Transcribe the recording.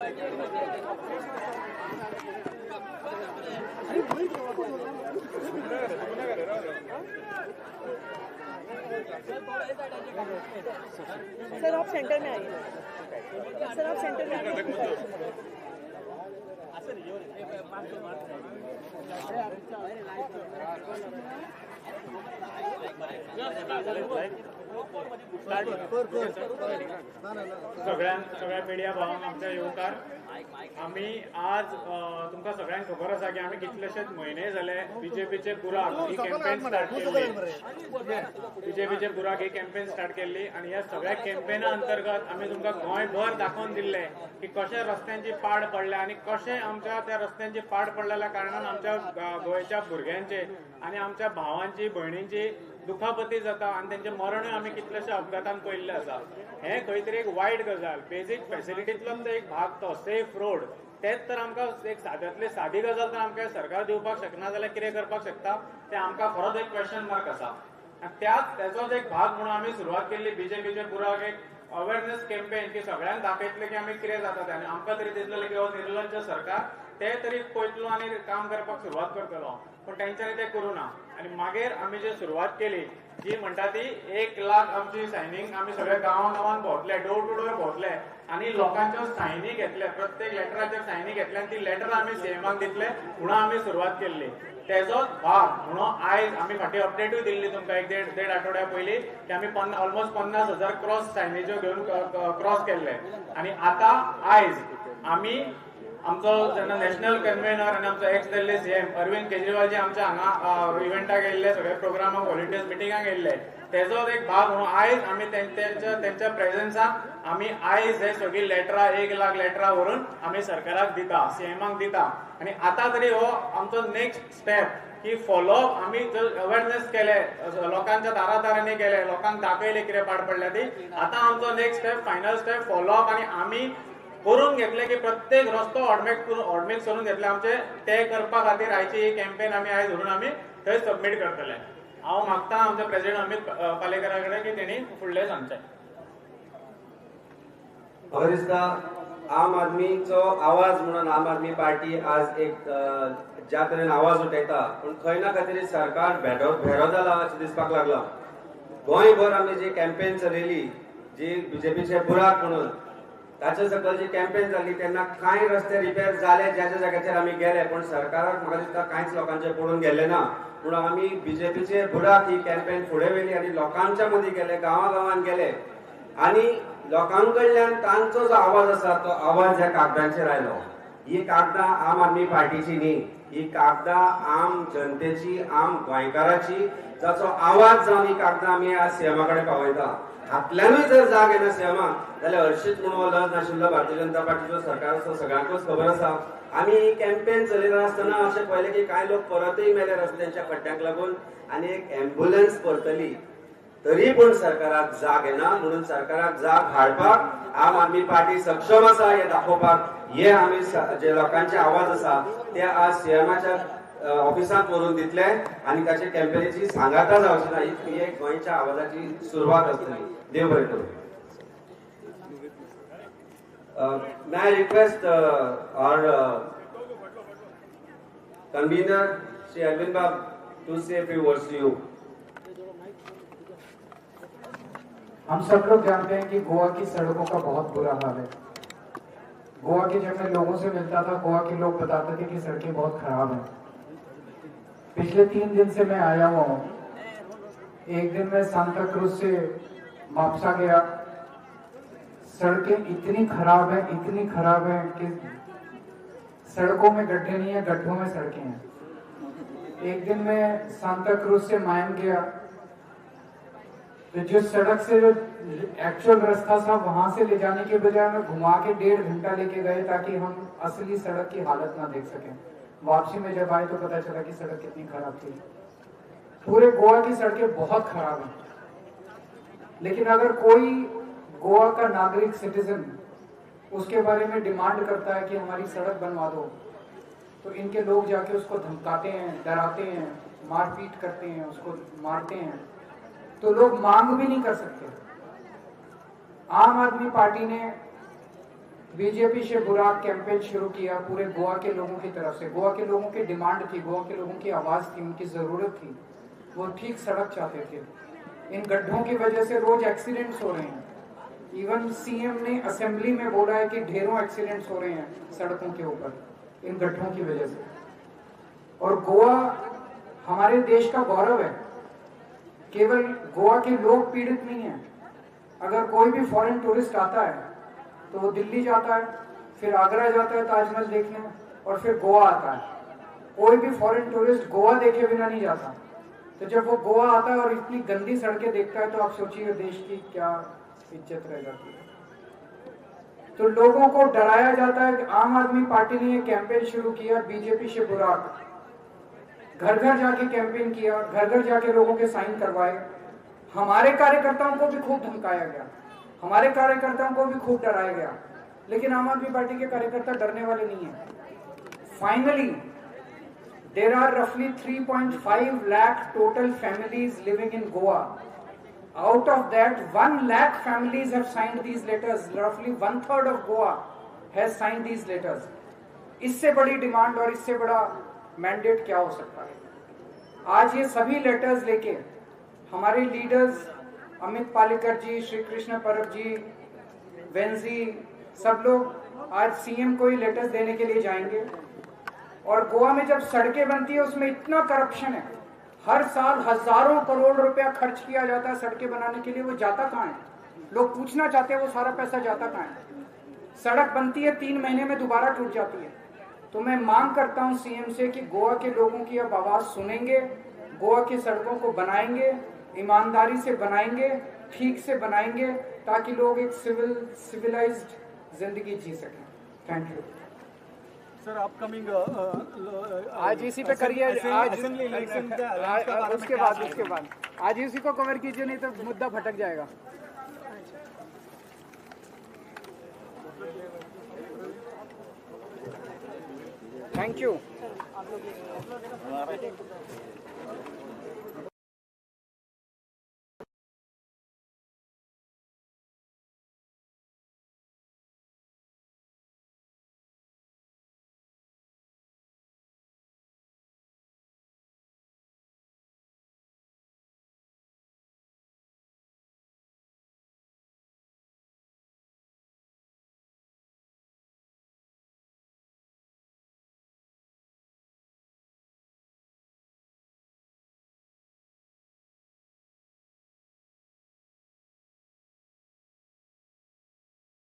Sir आप centre में आइए, सर आप सेंटर में आइए। सगळ्या मिडिया भावांक आमच्या येवकार आम्ही आज तुमकां सगळ्यांक खबर आसा की आम्ही कितलेशेच म्हयने झाले बीजेपीचे बुराक ही कॅम्पेन स्टार्ट केल्ली। बीजेपीचे बुराक ही कॅम्पेन स्टार्ट केल्ली आणि ह्या सगळ्या कॅम्पेना अंतर्गत आम्ही तुमकां गोंयभर दाखोवन दिल्ले की कशे रस्त्यांची पाड पडल्या आणि कशे आमच्या त्या रस्त्यांची पाड पडलेल्या कारणान आमच्या गोंयच्या भुरग्यांचे आणि आमच्या भावांची भयणींची दुखापती जाता आणि त्यांचे मरणूय आम्ही कितलेशे अपघातान पळयल्ले आसा। हे खंय तरी एक वायट गजाल, बेजीक फॅसिलिटींतलो तो एक भाग तो सेफ रोड, तेच तर आमकां एक साद्यांतली सादी गजाल तर आमकां सरकार दिवपाक शकना जाल्यार कितें करपाक शकता ते आमकां खरोच एक क्वेश्चन मार्क आसा। त्याचोच एक भाग म्हणून आम्ही सुरवात केली बीजेपीचे बुराक एक अवेअरनेस कॅम्पेन की सगळ्यांक दाखयतले की आमी कितें जाता ते, आनी आमकां तरी दिसलें की हो निर्लज्ज सरकार ते तरी पळयतलो आनी काम करपाक सुरवात करतलो, पण तेंच्यांनी ते करूं ना। आणि मागीर आमी जी सुरवात केली जी म्हणटा ती 1 लाख आमची सायनिंग आमी सगळ्या गांवांगांवांत भोंवतले, डोर टू डोर भोंवतले आणि लोकांच्यो सायनी घेतले, प्रत्येक लेटराचेर सायनी घेतले आणि ती लेटर आमी सीएमाक दितले म्हणून आमी सुरवात केल्ली। तेजोच भाग म्हणून आयज आमी फाटीं अपडेटूय दिल्ली तुमकां एक देड आठवड्या पयलीं की आमी ऑलमोस्ट 50,000 क्रॉस सायनीच्यो घेवन क्रॉस केल्ले। आणि आता आयज आमी आमचो जेन्ना नॅशनल कन्व्हेनर आणि आमचो एक्स दिल्ली सीएम अरविंद केजरीवाल जे आमच्या हांगा इव्हेंटाक येयल्ले, सगळे प्रोग्रामाक व्हॉलंटियर्स मिटिंगाक येयल्ले, तेजोच एक भाग म्हणून आयज आमी त्यांच्या प्रेझेन्साक आमी आयज हे सगळी लेटरां 1 लाख लेटरां व्हरून आमी सरकाराक दिता, सीएमाक दिता। आणि आता तरी हो आमचो नेक्स्ट स्टेप की फॉलोअप आमी अवेअरनेस केले, लोकांच्या दारांनी गेले, लोकांक दाखयले कितें पाड पडल्या ती। आता आमचो next step final step follow up आणि आमी करून घेतले की प्रत्येक रस्तो ऑडमेक करून घेतले आमचे ते करपा खातीर आयची ही कॅम्पेन आमी आयज व्हरून आमी थंय सबमीट करतले। हांव मागता आमचे प्रेसिडेंट अमित पालेकरा कडेन की तेणी फुडलें सांगचें। म्हाका दिसता आम आदमीचो आवाज म्हणून आम आदमी पार्टी आज एक ज्या तरेन आवाज उठयता, पण खंय ना खंय तरी सरकार भेरो जाला अशें दिसपाक लागला। गोंयभर आमी जी कॅम्पेन चलयली जी बीजेपीचे बुराक म्हणून, ताचे सकयल जी कॅम्पेन जाली तेन्ना कांय रस्ते रिपेर जाले ज्याच्या जाग्याचेर आमी गेले, पण सरकाराक म्हाका दिसता कांयच लोकांचे पडून गेले ना। म्हणून आमी बीजेपीचे बुराक ही कॅम्पेन फुडें व्हेली आणि लोकांच्या मदीं गेले, गांवागांवांत गेले आणि लोकांकडल्यान तांचो जो आवाज आसा तो आवाज ह्या कागदांचेर आयलो। ही कागदां आम आदमी पार्टीची न्ही, ही कागदां आम जनतेची, आम गोंयकाराची, जाचो आवाज जावन ही कागदां आमी आज सीएमा कडेन पावयता। हातल्यानूय जर जाग येना सीएमाक जाल्यार हरशींच म्हणून हो लज नाशिल्लो भारतीय जनता पार्टीचो सरकार आसा, सगळ्यांकूच खबर आसा। आमी ही कॅम्पेन चलयता आसतना अशें पळयलें की कांय लोक परतय मेले रस्त्यांच्या खड्ड्यांक लागून आणि एक एम्ब्युलन्स परतली, तरी पण सरकाराक जाग येना। म्हणून सरकाराक जाग हाडपाक आम आदमी पार्टी सक्षम आसा हे दाखोवपाक हे आमी जे लोकांचे आवाज आसा ते आज सीएमाच्या ऑफिसांत व्हरून दितले आणि ताचे कॅम्पेनीची सांगाता जावची ना, ही एक गोंयच्या आवाजाची सुरवात आसतली। देव बरें करूं। May I request our convener, Shri Arvind Bab, to say a few words to you. हम सब लोग जानते हैं कि गोवा की सड़कों का बहुत बुरा हाल है। गोवा के जब मैं लोगों से मिलता था, गोवा के लोग बताते थे कि सड़कें बहुत खराब हैं। पिछले 3 दिन से मैं आया हुआ हूँ। एक दिन मैं सांता क्रूज से मापसा गया, सड़कें इतनी खराब है कि सड़कों में गड्ढे नहीं है, गड्ढों में सड़कें हैं। एक दिन मैं सांता क्रूज से मायन गया, तो जो सड़क से जो एक्चुअल रास्ता था वहां से ले जाने के बजाय मैं घुमा के 1.5 घंटा लेके गए ताकि हम असली सड़क की हालत ना देख सकें। वापसी में जब आए तो पता चला कि सड़क कितनी खराब थी। पूरे गोवा की सड़कें बहुत खराब हैं, लेकिन अगर कोई गोवा का नागरिक सिटीजन उसके बारे में डिमांड करता है कि हमारी सड़क बनवा दो, तो इनके लोग जाके उसको धमकाते हैं, डराते हैं, मारपीट करते हैं, उसको मारते हैं, तो लोग मांग भी नहीं कर सकते। आम आदमी पार्टी ने बीजेपी से बुरा कैंपेन शुरू किया पूरे गोवा के लोगों की तरफ से। गोवा के लोगों की डिमांड थी, गोवा के लोगों की आवाज़ थी, उनकी ज़रूरत थी, वो ठीक सड़क चाहते थे। इन गड्ढों की वजह से रोज एक्सीडेंट्स हो रहे हैं। इवन सीएम ने असेंबली में बोला है कि ढेरों एक्सीडेंट्स हो रहे हैं सड़कों के ऊपर इन गड्ढों की वजह से। और गोवा हमारे देश का गौरव है। केवल गोवा के लोग पीड़ित नहीं हैं। अगर कोई भी फॉरेन टूरिस्ट आता है तो वो दिल्ली जाता है, फिर आगरा जाता है ताजमहल देखने, और फिर गोवा आता है। कोई भी फॉरेन टूरिस्ट गोवा देखे बिना नहीं जाता। तो जब वो गोवा आता है और इतनी गंदी सड़कें देखता है तो आप सोचिए देश की क्या इज्जत रह जाती है। तो लोगों को डराया जाता है। आम आदमी पार्टी ने ये कैंपेन शुरू किया, बीजेपी से बुरा, घर घर जाके कैंपेन किया, घर घर जाके लोगों के साइन करवाए। हमारे कार्यकर्ताओं को भी खूब धमकाया गया, हमारे कार्यकर्ताओं को भी खूब डराया गया, लेकिन आम आदमी पार्टी के कार्यकर्ता डरने वाले नहीं है। Finally there are roughly 3.5 lakh total families living in Goa. Out of that, 1 lakh families have signed these letters. Roughly 1/3 of Goa has signed these letters. इससे बड़ी डिमांड और इससे बड़ा मैंडेट क्या हो सकता है? आज ये सभी लेटर्स लेके हमारे लीडर्स अमित पालेकर जी, श्री कृष्ण परब जी, वेंजी, सब लोग आज सीएम को ही लेटर्स देने के लिए जाएंगे। और गोवा में जब सड़कें बनती है उसमें इतना करप्शन है, हर साल हजारों करोड़ रुपया खर्च किया जाता है सड़कें बनाने के लिए, वो जाता कहाँ है? लोग पूछना चाहते हैं वो सारा पैसा जाता कहाँ है? सड़क बनती है 3 महीने में दोबारा टूट जाती है। तो मैं मांग करता हूं सीएम से कि गोवा के लोगों की अब आवाज सुनेंगे, गोवा की सड़कों को बनाएंगे, ईमानदारी से बनाएंगे, ठीक से बनाएंगे, ताकि लोग एक सिविलाइज्ड जिंदगी जी सकें। Thank you sir. अपकमिंग आज इसी पे करिए, आज असेंबली इलेक्शन उसके बाद आज इसी को कवर कीजिए, नहीं तो मुद्दा भटक जाएगा। Thank you.